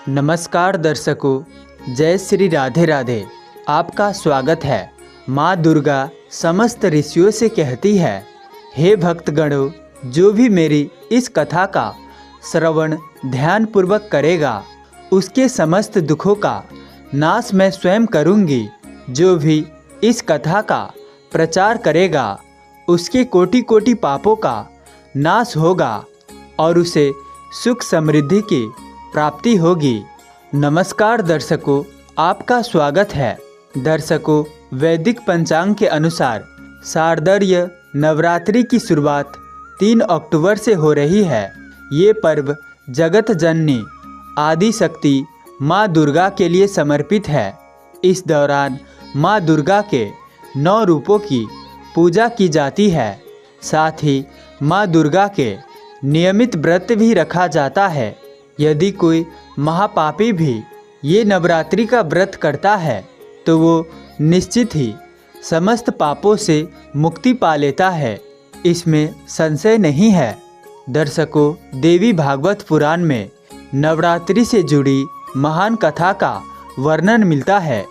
नमस्कार दर्शकों, जय श्री राधे राधे। आपका स्वागत है। माँ दुर्गा समस्त ऋषियों से कहती है, हे भक्तगणों, जो भी मेरी इस कथा का श्रवण ध्यानपूर्वक करेगा उसके समस्त दुखों का नाश मैं स्वयं करूँगी। जो भी इस कथा का प्रचार करेगा उसके कोटि कोटि पापों का नाश होगा और उसे सुख समृद्धि की प्राप्ति होगी। नमस्कार दर्शकों, आपका स्वागत है। दर्शकों, वैदिक पंचांग के अनुसार शारदीय नवरात्रि की शुरुआत 3 अक्टूबर से हो रही है। ये पर्व जगत जननी आदि शक्ति माँ दुर्गा के लिए समर्पित है। इस दौरान माँ दुर्गा के 9 रूपों की पूजा की जाती है। साथ ही माँ दुर्गा के नियमित व्रत भी रखा जाता है। यदि कोई महापापी भी ये नवरात्रि का व्रत करता है तो वो निश्चित ही समस्त पापों से मुक्ति पा लेता है, इसमें संशय नहीं है। दर्शकों, देवी भागवत पुराण में नवरात्रि से जुड़ी महान कथा का वर्णन मिलता है।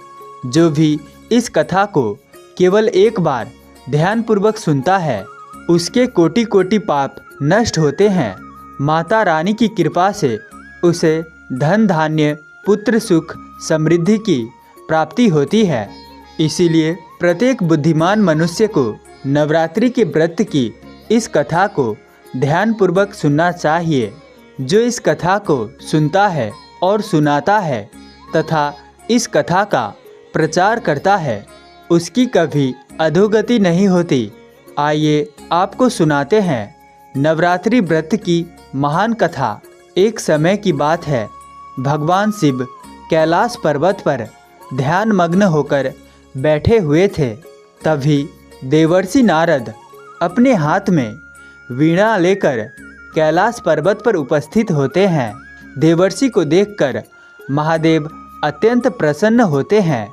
जो भी इस कथा को केवल एक बार ध्यानपूर्वक सुनता है उसके कोटि कोटि पाप नष्ट होते हैं। माता रानी की कृपा से उसे धन धान्य पुत्र सुख समृद्धि की प्राप्ति होती है। इसीलिए प्रत्येक बुद्धिमान मनुष्य को नवरात्रि के व्रत की इस कथा को ध्यानपूर्वक सुनना चाहिए। जो इस कथा को सुनता है और सुनाता है तथा इस कथा का प्रचार करता है उसकी कभी अधोगति नहीं होती। आइए आपको सुनाते हैं नवरात्रि व्रत की महान कथा। एक समय की बात है, भगवान शिव कैलाश पर्वत पर ध्यान मग्न होकर बैठे हुए थे। तभी देवर्षि नारद अपने हाथ में वीणा लेकर कैलाश पर्वत पर उपस्थित होते हैं। देवर्षि को देखकर महादेव अत्यंत प्रसन्न होते हैं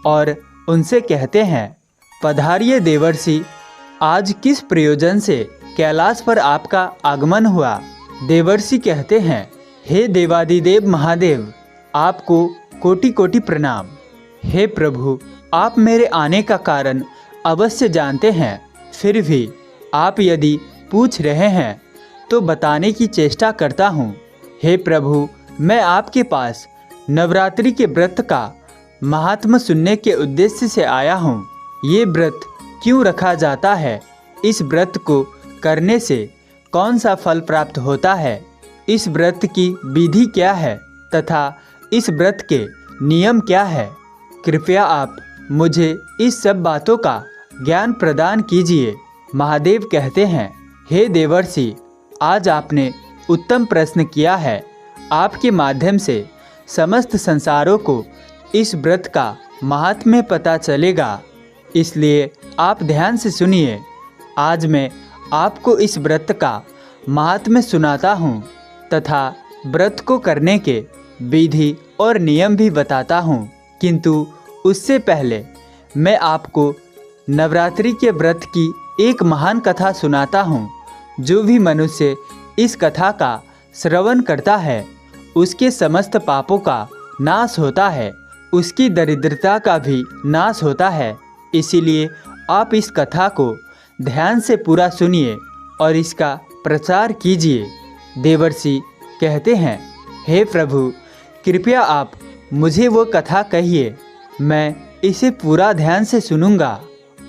और उनसे कहते हैं, पधारिए देवर्षि, आज किस प्रयोजन से कैलाश पर आपका आगमन हुआ। देवर्षि कहते हैं, हे देवादिदेव महादेव, आपको कोटि कोटि प्रणाम। हे प्रभु, आप मेरे आने का कारण अवश्य जानते हैं, फिर भी आप यदि पूछ रहे हैं तो बताने की चेष्टा करता हूँ। हे प्रभु, मैं आपके पास नवरात्रि के व्रत का महात्म्य सुनने के उद्देश्य से आया हूँ। ये व्रत क्यों रखा जाता है, इस व्रत को करने से कौन सा फल प्राप्त होता है, इस व्रत की विधि क्या है तथा इस व्रत के नियम क्या है। कृपया आप मुझे इस सब बातों का ज्ञान प्रदान कीजिए। महादेव कहते हैं, हे देवर्षि, आज आपने उत्तम प्रश्न किया है। आपके माध्यम से समस्त संसारों को इस व्रत का महात्म्य पता चलेगा, इसलिए आप ध्यान से सुनिए। आज मैं आपको इस व्रत का महात्म्य सुनाता हूँ तथा व्रत को करने के विधि और नियम भी बताता हूँ। किंतु उससे पहले मैं आपको नवरात्रि के व्रत की एक महान कथा सुनाता हूँ। जो भी मनुष्य इस कथा का श्रवण करता है उसके समस्त पापों का नाश होता है, उसकी दरिद्रता का भी नाश होता है। इसीलिए आप इस कथा को ध्यान से पूरा सुनिए और इसका प्रचार कीजिए। देवर्षि कहते हैं, हे प्रभु, कृपया आप मुझे वो कथा कहिए। मैं इसे पूरा ध्यान से सुनूंगा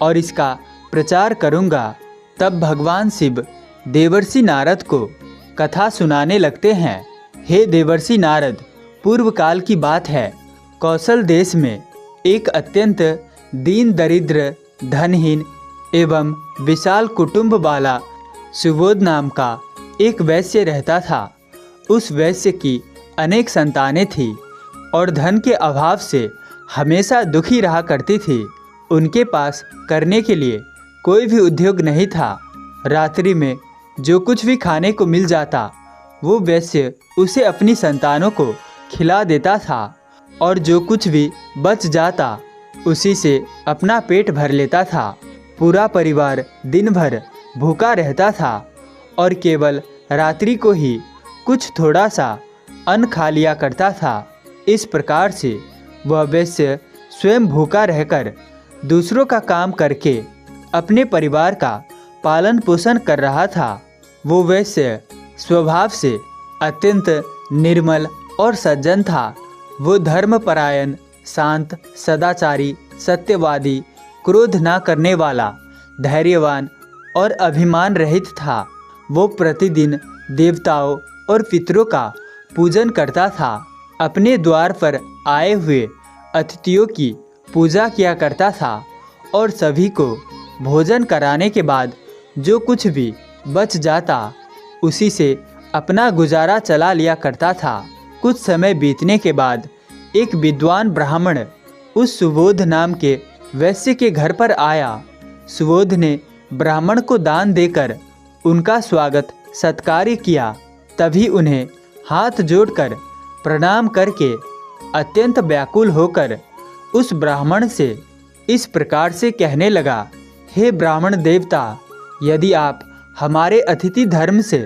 और इसका प्रचार करूंगा। तब भगवान शिव देवर्षि नारद को कथा सुनाने लगते हैं। हे देवर्षि नारद, पूर्व काल की बात है, कौशल देश में एक अत्यंत दीन दरिद्र धनहीन एवं विशाल कुटुंब वाला सुबोध नाम का एक वैश्य रहता था। उस वैश्य की अनेक संतानें थीं और धन के अभाव से हमेशा दुखी रहा करती थी। उनके पास करने के लिए कोई भी उद्योग नहीं था। रात्रि में जो कुछ भी खाने को मिल जाता वो वैश्य उसे अपनी संतानों को खिला देता था और जो कुछ भी बच जाता उसी से अपना पेट भर लेता था। पूरा परिवार दिन भर भूखा रहता था और केवल रात्रि को ही कुछ थोड़ा सा अन्न खा लिया करता था। इस प्रकार से वह वैश्य स्वयं भूखा रहकर दूसरों का काम करके अपने परिवार का पालन पोषण कर रहा था। वो वैश्य स्वभाव से अत्यंत निर्मल और सज्जन था। वो धर्मपरायण, शांत, सदाचारी, सत्यवादी, क्रोध ना करने वाला, धैर्यवान और अभिमान रहित था। वो प्रतिदिन देवताओं और पितरों का पूजन करता था। अपने द्वार पर आए हुए अतिथियों की पूजा किया करता था और सभी को भोजन कराने के बाद जो कुछ भी बच जाता उसी से अपना गुजारा चला लिया करता था। कुछ समय बीतने के बाद एक विद्वान ब्राह्मण उस सुबोध नाम के वैश्य के घर पर आया। सुबोध ने ब्राह्मण को दान देकर उनका स्वागत सत्कार किया। तभी उन्हें हाथ जोड़कर प्रणाम करके अत्यंत व्याकुल होकर उस ब्राह्मण से इस प्रकार से कहने लगा, हे ब्राह्मण देवता, यदि आप हमारे अतिथि धर्म से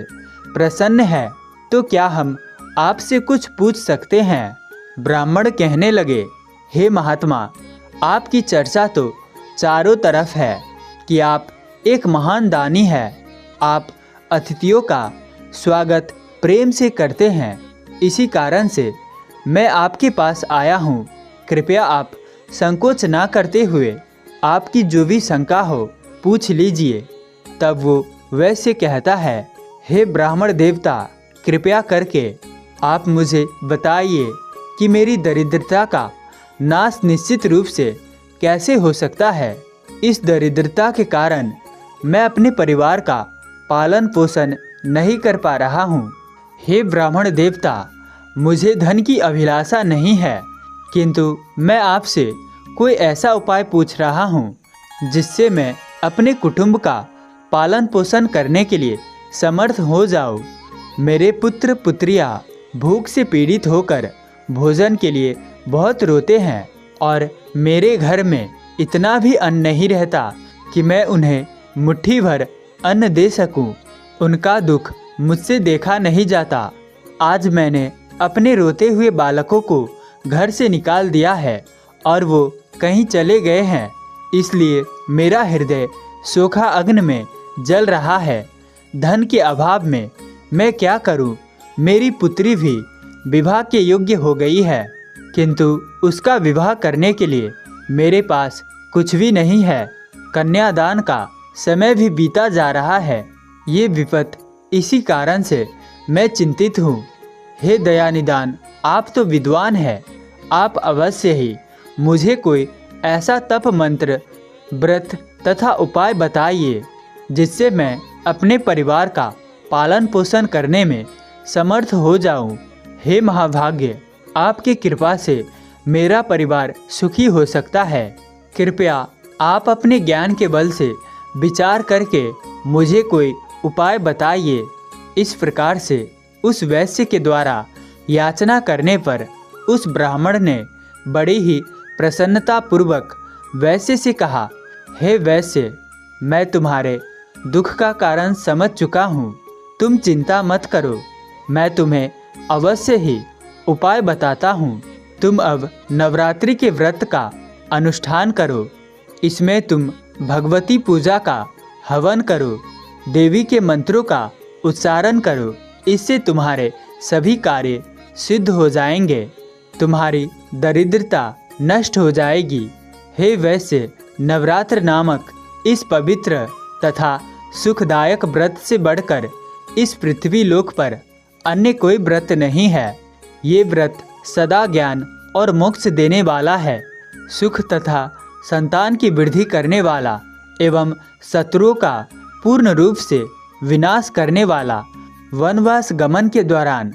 प्रसन्न हैं तो क्या हम आपसे कुछ पूछ सकते हैं? ब्राह्मण कहने लगे, हे महात्मा, आपकी चर्चा तो चारों तरफ है कि आप एक महान दानी हैं। आप अतिथियों का स्वागत प्रेम से करते हैं। इसी कारण से मैं आपके पास आया हूँ। कृपया आप संकोच ना करते हुए आपकी जो भी शंका हो पूछ लीजिए। तब वो वैसे कहता है, हे ब्राह्मण देवता, कृपया करके आप मुझे बताइए कि मेरी दरिद्रता का नाश निश्चित रूप से कैसे हो सकता है। इस दरिद्रता के कारण मैं अपने परिवार का पालन पोषण नहीं कर पा रहा हूँ। हे ब्राह्मण देवता, मुझे धन की अभिलाषा नहीं है, किंतु मैं आपसे कोई ऐसा उपाय पूछ रहा हूँ जिससे मैं अपने कुटुंब का पालन पोषण करने के लिए समर्थ हो जाऊँ। मेरे पुत्र पुत्रियाँ भूख से पीड़ित होकर भोजन के लिए बहुत रोते हैं और मेरे घर में इतना भी अन्न नहीं रहता कि मैं उन्हें मुट्ठी भर अन्न दे सकूं। उनका दुख मुझसे देखा नहीं जाता। आज मैंने अपने रोते हुए बालकों को घर से निकाल दिया है और वो कहीं चले गए हैं, इसलिए मेरा हृदय सोखा अग्नि में जल रहा है। धन के अभाव में मैं क्या करूं? मेरी पुत्री भी विवाह के योग्य हो गई है, किंतु उसका विवाह करने के लिए मेरे पास कुछ भी नहीं है। कन्यादान का समय भी बीता जा रहा है। ये विपत इसी कारण से मैं चिंतित हूँ। हे दयानिदान, आप तो विद्वान हैं, आप अवश्य ही मुझे कोई ऐसा तप मंत्र, व्रत तथा उपाय बताइए जिससे मैं अपने परिवार का पालन पोषण करने में समर्थ हो जाऊं। हे महाभाग्य, आपकी कृपा से मेरा परिवार सुखी हो सकता है। कृपया आप अपने ज्ञान के बल से विचार करके मुझे कोई उपाय बताइए। इस प्रकार से उस वैश्य के द्वारा याचना करने पर उस ब्राह्मण ने बड़ी ही प्रसन्नता पूर्वक वैश्य से कहा, हे वैश्य, मैं तुम्हारे दुख का कारण समझ चुका हूँ। तुम चिंता मत करो, मैं तुम्हें अवश्य ही उपाय बताता हूँ। तुम अब नवरात्रि के व्रत का अनुष्ठान करो। इसमें तुम भगवती पूजा का हवन करो, देवी के मंत्रों का उच्चारण करो। इससे तुम्हारे सभी कार्य सिद्ध हो जाएंगे, तुम्हारी दरिद्रता नष्ट हो जाएगी। हे वैश्य, नवरात्र नामक इस पवित्र तथा सुखदायक व्रत से बढ़कर इस पृथ्वी लोक पर अन्य कोई व्रत नहीं है। ये व्रत सदा ज्ञान और मोक्ष देने वाला है, सुख तथा संतान की वृद्धि करने वाला एवं शत्रुओं का पूर्ण रूप से विनाश करने वाला। वनवास गमन के दौरान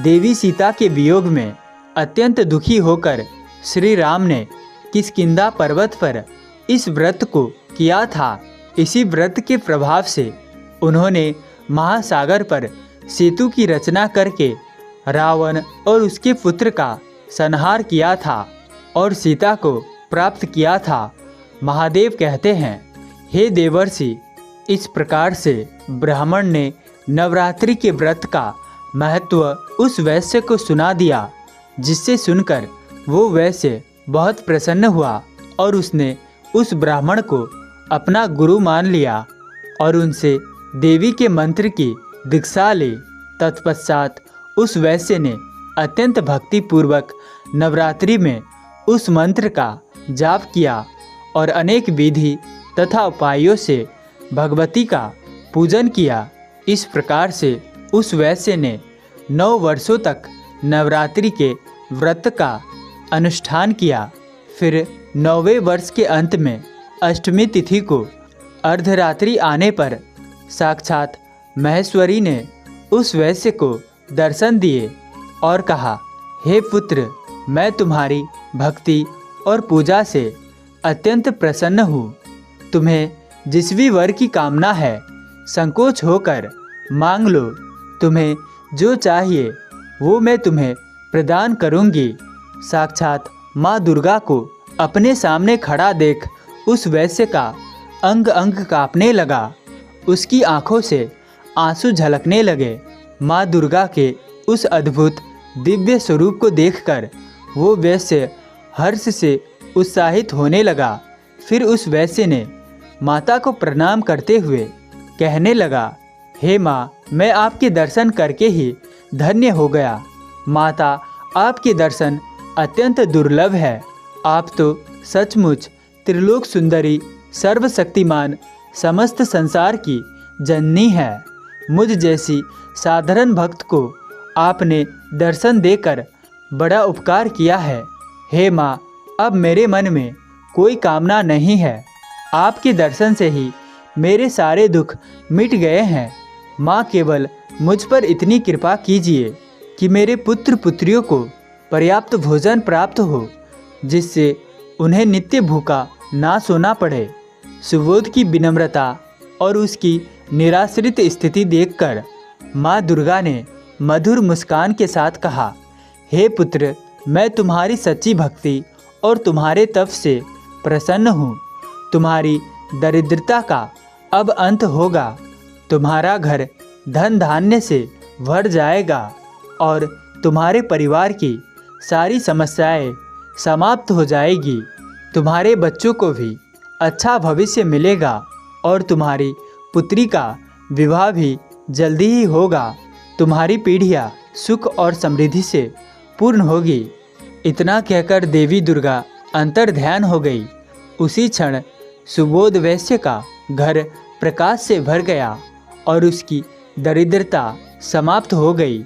देवी सीता के वियोग में अत्यंत दुखी होकर श्री राम ने किष्किंधा पर्वत पर इस व्रत को किया था। इसी व्रत के प्रभाव से उन्होंने महासागर पर सेतु की रचना करके रावण और उसके पुत्र का संहार किया था और सीता को प्राप्त किया था। महादेव कहते हैं, हे देवर्षि, इस प्रकार से ब्राह्मण ने नवरात्रि के व्रत का महत्व उस वैश्य को सुना दिया, जिससे सुनकर वो वैश्य बहुत प्रसन्न हुआ और उसने उस ब्राह्मण को अपना गुरु मान लिया और उनसे देवी के मंत्र की दीक्षा ली। तत्पश्चात उस वैश्य ने अत्यंत भक्तिपूर्वक नवरात्रि में उस मंत्र का जाप किया और अनेक विधि तथा उपायों से भगवती का पूजन किया। इस प्रकार से उस वैश्य ने 9 वर्षों तक नवरात्रि के व्रत का अनुष्ठान किया। फिर 9वें वर्ष के अंत में अष्टमी तिथि को अर्धरात्रि आने पर साक्षात महेश्वरी ने उस वैश्य को दर्शन दिए और कहा, हे पुत्र, मैं तुम्हारी भक्ति और पूजा से अत्यंत प्रसन्न हूँ। तुम्हें जिस भी वर की कामना है संकोच होकर मांग लो। तुम्हें जो चाहिए वो मैं तुम्हें प्रदान करूँगी। साक्षात माँ दुर्गा को अपने सामने खड़ा देख उस वैश्य का अंग अंग कांपने लगा। उसकी आंखों से आंसू झलकने लगे। माँ दुर्गा के उस अद्भुत दिव्य स्वरूप को देखकर वो वैश्य हर्ष से उत्साहित होने लगा। फिर उस वैश्य ने माता को प्रणाम करते हुए कहने लगा, हे माँ, मैं आपके दर्शन करके ही धन्य हो गया। माता, आपके दर्शन अत्यंत दुर्लभ है। आप तो सचमुच त्रिलोक सुंदरी, सर्वशक्तिमान, समस्त संसार की जननी है। मुझ जैसी साधारण भक्त को आपने दर्शन देकर बड़ा उपकार किया है। हे माँ, अब मेरे मन में कोई कामना नहीं है। आपके दर्शन से ही मेरे सारे दुख मिट गए हैं। माँ, केवल मुझ पर इतनी कृपा कीजिए कि मेरे पुत्र पुत्रियों को पर्याप्त भोजन प्राप्त हो, जिससे उन्हें नित्य भूखा ना सोना पड़े। सुबोध की विनम्रता और उसकी निराश्रित स्थिति देखकर माँ दुर्गा ने मधुर मुस्कान के साथ कहा, हे पुत्र, मैं तुम्हारी सच्ची भक्ति और तुम्हारे तप से प्रसन्न हूँ। तुम्हारी दरिद्रता का अब अंत होगा। तुम्हारा घर धन धान्य से भर जाएगा और तुम्हारे परिवार की सारी समस्याएं समाप्त हो जाएगी। तुम्हारे बच्चों को भी अच्छा भविष्य मिलेगा और तुम्हारी पुत्री का विवाह भी जल्दी ही होगा। तुम्हारी पीढ़ियाँ सुख और समृद्धि से पूर्ण होगी। इतना कहकर देवी दुर्गा अंतर्ध्यान हो गई। उसी क्षण सुबोध वैश्य का घर प्रकाश से भर गया और उसकी दरिद्रता समाप्त हो गई।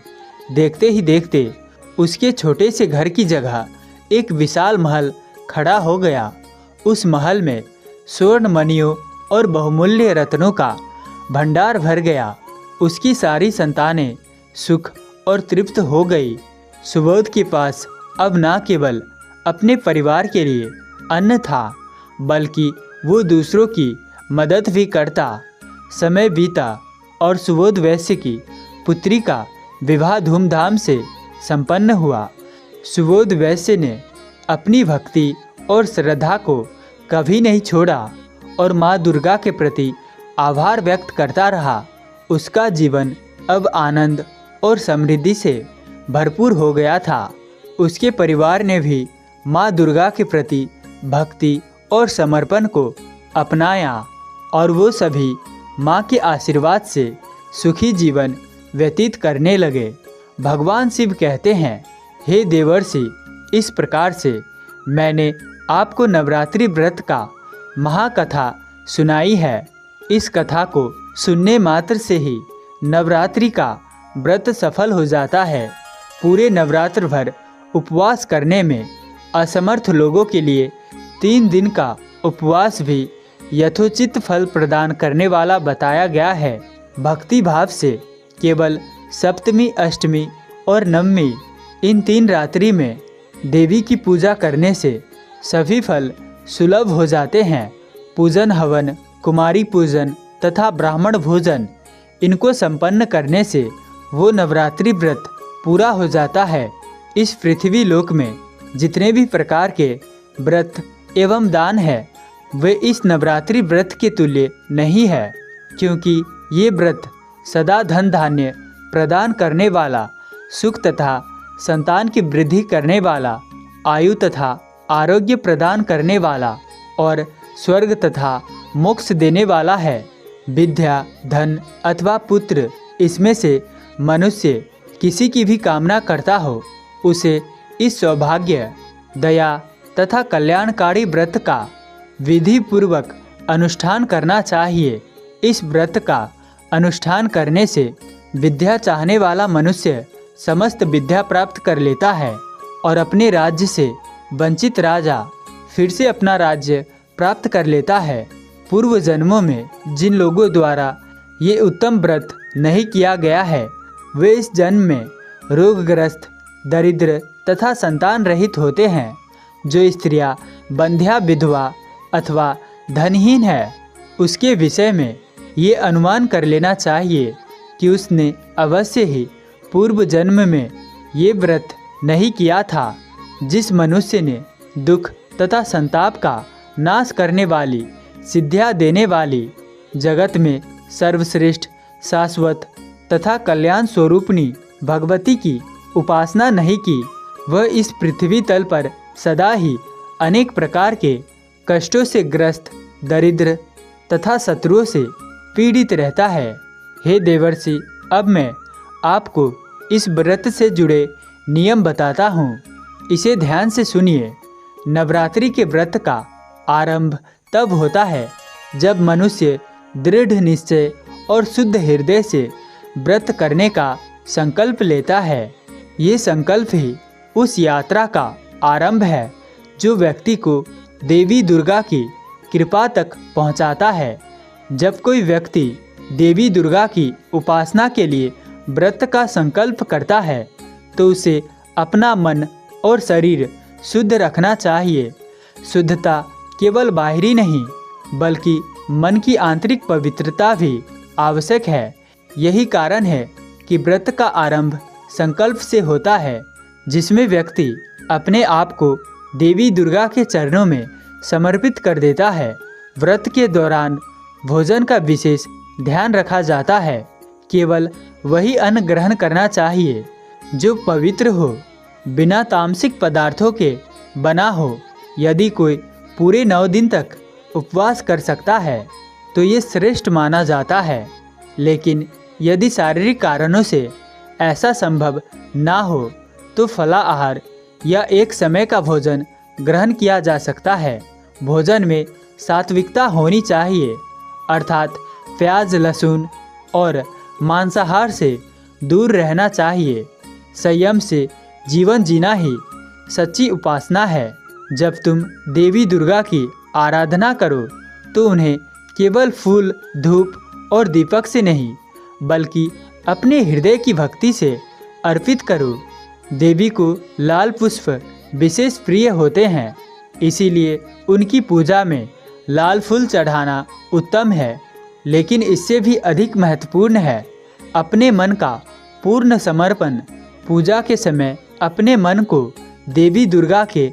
देखते ही देखते उसके छोटे से घर की जगह एक विशाल महल खड़ा हो गया। उस महल में स्वर्ण मणियों और बहुमूल्य रत्नों का भंडार भर गया। उसकी सारी संतानें सुख और तृप्त हो गई। सुबोध के पास अब ना केवल अपने परिवार के लिए अन्न था, बल्कि वो दूसरों की मदद भी करता। समय बीता और सुबोध वैश्य की पुत्री का विवाह धूमधाम से संपन्न हुआ। सुबोध वैश्य ने अपनी भक्ति और श्रद्धा को कभी नहीं छोड़ा और माँ दुर्गा के प्रति आभार व्यक्त करता रहा। उसका जीवन अब आनंद और समृद्धि से भरपूर हो गया था। उसके परिवार ने भी माँ दुर्गा के प्रति भक्ति और समर्पण को अपनाया और वो सभी माँ के आशीर्वाद से सुखी जीवन व्यतीत करने लगे। भगवान शिव कहते हैं, हे देवर्षि, इस प्रकार से मैंने आपको नवरात्रि व्रत का महाकथा सुनाई है। इस कथा को सुनने मात्र से ही नवरात्रि का व्रत सफल हो जाता है। पूरे नवरात्र भर उपवास करने में असमर्थ लोगों के लिए 3 दिन का उपवास भी यथोचित फल प्रदान करने वाला बताया गया है। भक्ति भाव से केवल सप्तमी, अष्टमी और नवमी, इन 3 रात्रि में देवी की पूजा करने से सभी फल सुलभ हो जाते हैं। पूजन, हवन, कुमारी पूजन तथा ब्राह्मण भोजन, इनको संपन्न करने से वो नवरात्रि व्रत पूरा हो जाता है। इस पृथ्वी लोक में जितने भी प्रकार के व्रत एवं दान है, वे इस नवरात्रि व्रत के तुल्य नहीं है, क्योंकि ये व्रत सदा धन धान्य प्रदान करने वाला, सुख तथा संतान की वृद्धि करने वाला, आयु तथा आरोग्य प्रदान करने वाला और स्वर्ग तथा मोक्ष देने वाला है। विद्या, धन अथवा पुत्र, इसमें से मनुष्य किसी की भी कामना करता हो, उसे इस सौभाग्य, दया तथा कल्याणकारी व्रत का विधि पूर्वक अनुष्ठान करना चाहिए। इस व्रत का अनुष्ठान करने से विद्या चाहने वाला मनुष्य समस्त विद्या प्राप्त कर लेता है और अपने राज्य से वंचित राजा फिर से अपना राज्य प्राप्त कर लेता है। पूर्व जन्मों में जिन लोगों द्वारा ये उत्तम व्रत नहीं किया गया है, वे इस जन्म में रोगग्रस्त, दरिद्र तथा संतान रहित होते हैं। जो स्त्रियां बंध्या, विधवा अथवा धनहीन है, उसके विषय में ये अनुमान कर लेना चाहिए कि उसने अवश्य ही पूर्व जन्म में ये व्रत नहीं किया था। जिस मनुष्य ने दुख तथा संताप का नाश करने वाली, सिद्धियाँ देने वाली, जगत में सर्वश्रेष्ठ, शाश्वत तथा कल्याण स्वरूपनी भगवती की उपासना नहीं की, वह इस पृथ्वी तल पर सदा ही अनेक प्रकार के कष्टों से ग्रस्त, दरिद्र तथा शत्रुओं से पीड़ित रहता है। हे देवर्षि, अब मैं आपको इस व्रत से जुड़े नियम बताता हूँ, इसे ध्यान से सुनिए। नवरात्रि के व्रत का आरंभ तब होता है जब मनुष्य दृढ़ निश्चय और शुद्ध हृदय से व्रत करने का संकल्प लेता है। ये संकल्प ही उस यात्रा का आरंभ है जो व्यक्ति को देवी दुर्गा की कृपा तक पहुंचाता है। जब कोई व्यक्ति देवी दुर्गा की उपासना के लिए व्रत का संकल्प करता है तो उसे अपना मन और शरीर शुद्ध रखना चाहिए। शुद्धता केवल बाहरी नहीं, बल्कि मन की आंतरिक पवित्रता भी आवश्यक है। यही कारण है कि व्रत का आरंभ संकल्प से होता है, जिसमें व्यक्ति अपने आप को देवी दुर्गा के चरणों में समर्पित कर देता है। व्रत के दौरान भोजन का विशेष ध्यान रखा जाता है। केवल वही अन्न ग्रहण करना चाहिए जो पवित्र हो, बिना तामसिक पदार्थों के बना हो। यदि कोई पूरे 9 दिन तक उपवास कर सकता है तो ये श्रेष्ठ माना जाता है, लेकिन यदि शारीरिक कारणों से ऐसा संभव ना हो तो फलाहार या एक समय का भोजन ग्रहण किया जा सकता है। भोजन में सात्विकता होनी चाहिए, अर्थात प्याज, लहसुन और मांसाहार से दूर रहना चाहिए। संयम से जीवन जीना ही सच्ची उपासना है। जब तुम देवी दुर्गा की आराधना करो तो उन्हें केवल फूल, धूप और दीपक से नहीं, बल्कि अपने हृदय की भक्ति से अर्पित करो। देवी को लाल पुष्प विशेष प्रिय होते हैं, इसीलिए उनकी पूजा में लाल फूल चढ़ाना उत्तम है। लेकिन इससे भी अधिक महत्वपूर्ण है अपने मन का पूर्ण समर्पण। पूजा के समय अपने मन को देवी दुर्गा के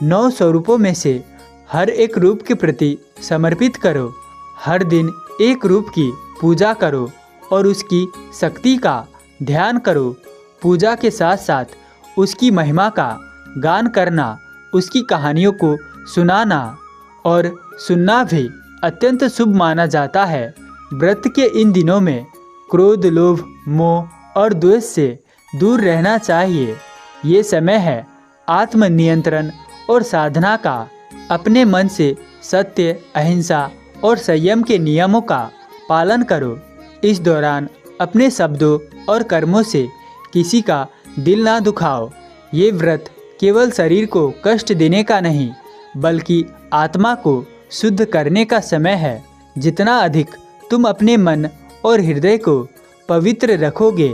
9 स्वरूपों में से हर एक रूप के प्रति समर्पित करो। हर दिन एक रूप की पूजा करो और उसकी शक्ति का ध्यान करो। पूजा के साथ साथ उसकी महिमा का गान करना, उसकी कहानियों को सुनाना और सुनना भी अत्यंत शुभ माना जाता है। व्रत के इन दिनों में क्रोध, लोभ, मोह और द्वेष से दूर रहना चाहिए। ये समय है आत्मनियंत्रण और साधना का। अपने मन से सत्य, अहिंसा और संयम के नियमों का पालन करो। इस दौरान अपने शब्दों और कर्मों से किसी का दिल ना दुखाओ। ये व्रत केवल शरीर को कष्ट देने का नहीं, बल्कि आत्मा को शुद्ध करने का समय है। जितना अधिक तुम अपने मन और हृदय को पवित्र रखोगे,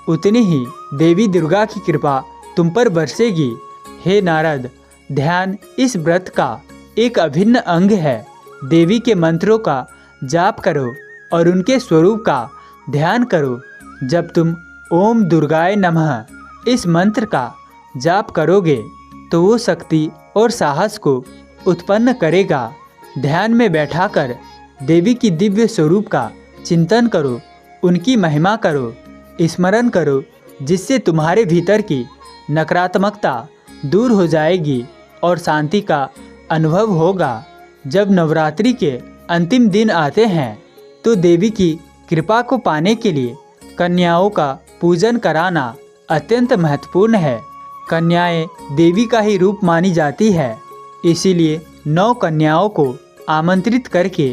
उतनी ही देवी दुर्गा की कृपा तुम पर बरसेगी। हे नारद, ध्यान इस व्रत का एक अभिन्न अंग है। देवी के मंत्रों का जाप करो और उनके स्वरूप का ध्यान करो। जब तुम ओम दुर्गाय नमः इस मंत्र का जाप करोगे तो वो शक्ति और साहस को उत्पन्न करेगा। ध्यान में बैठाकर देवी की दिव्य स्वरूप का चिंतन करो, उनकी महिमा करो। स्मरण करो, जिससे तुम्हारे भीतर की नकारात्मकता दूर हो जाएगी और शांति का अनुभव होगा। जब नवरात्रि के अंतिम दिन आते हैं तो देवी की कृपा को पाने के लिए कन्याओं का पूजन कराना अत्यंत महत्वपूर्ण है। कन्याएं देवी का ही रूप मानी जाती है, इसीलिए 9 कन्याओं को आमंत्रित करके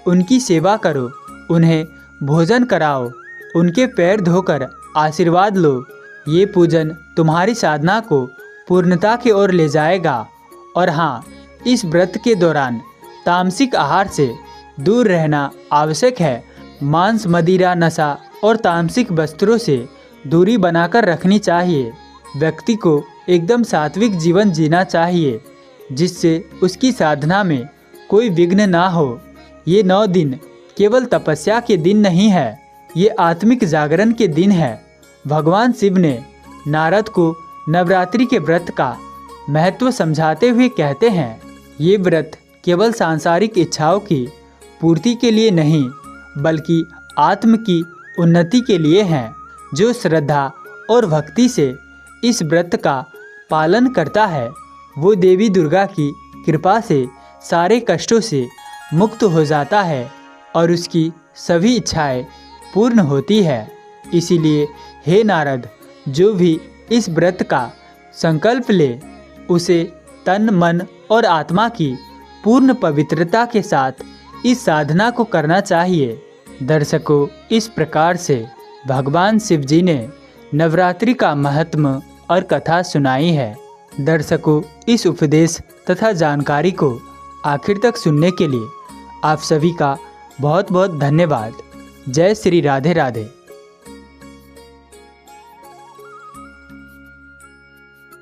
उनकी सेवा करो, उन्हें भोजन कराओ, उनके पैर धोकर आशीर्वाद लो। ये पूजन तुम्हारी साधना को पूर्णता की ओर ले जाएगा। और हाँ, इस व्रत के दौरान तामसिक आहार से दूर रहना आवश्यक है। मांस, मदिरा, नशा और तामसिक वस्त्रों से दूरी बनाकर रखनी चाहिए। व्यक्ति को एकदम सात्विक जीवन जीना चाहिए, जिससे उसकी साधना में कोई विघ्न ना हो। ये 9 दिन केवल तपस्या के दिन नहीं है, ये आत्मिक जागरण के दिन है। भगवान शिव ने नारद को नवरात्रि के व्रत का महत्व समझाते हुए कहते हैं, ये व्रत केवल सांसारिक इच्छाओं की पूर्ति के लिए नहीं, बल्कि आत्म की उन्नति के लिए हैं। जो श्रद्धा और भक्ति से इस व्रत का पालन करता है, वो देवी दुर्गा की कृपा से सारे कष्टों से मुक्त हो जाता है और उसकी सभी इच्छाएं पूर्ण होती है। इसीलिए हे नारद, जो भी इस व्रत का संकल्प ले, उसे तन, मन और आत्मा की पूर्ण पवित्रता के साथ इस साधना को करना चाहिए। दर्शकों, इस प्रकार से भगवान शिव जी ने नवरात्रि का महत्व और कथा सुनाई है। दर्शकों, इस उपदेश तथा जानकारी को आखिर तक सुनने के लिए आप सभी का बहुत बहुत धन्यवाद। जय श्री राधे राधे।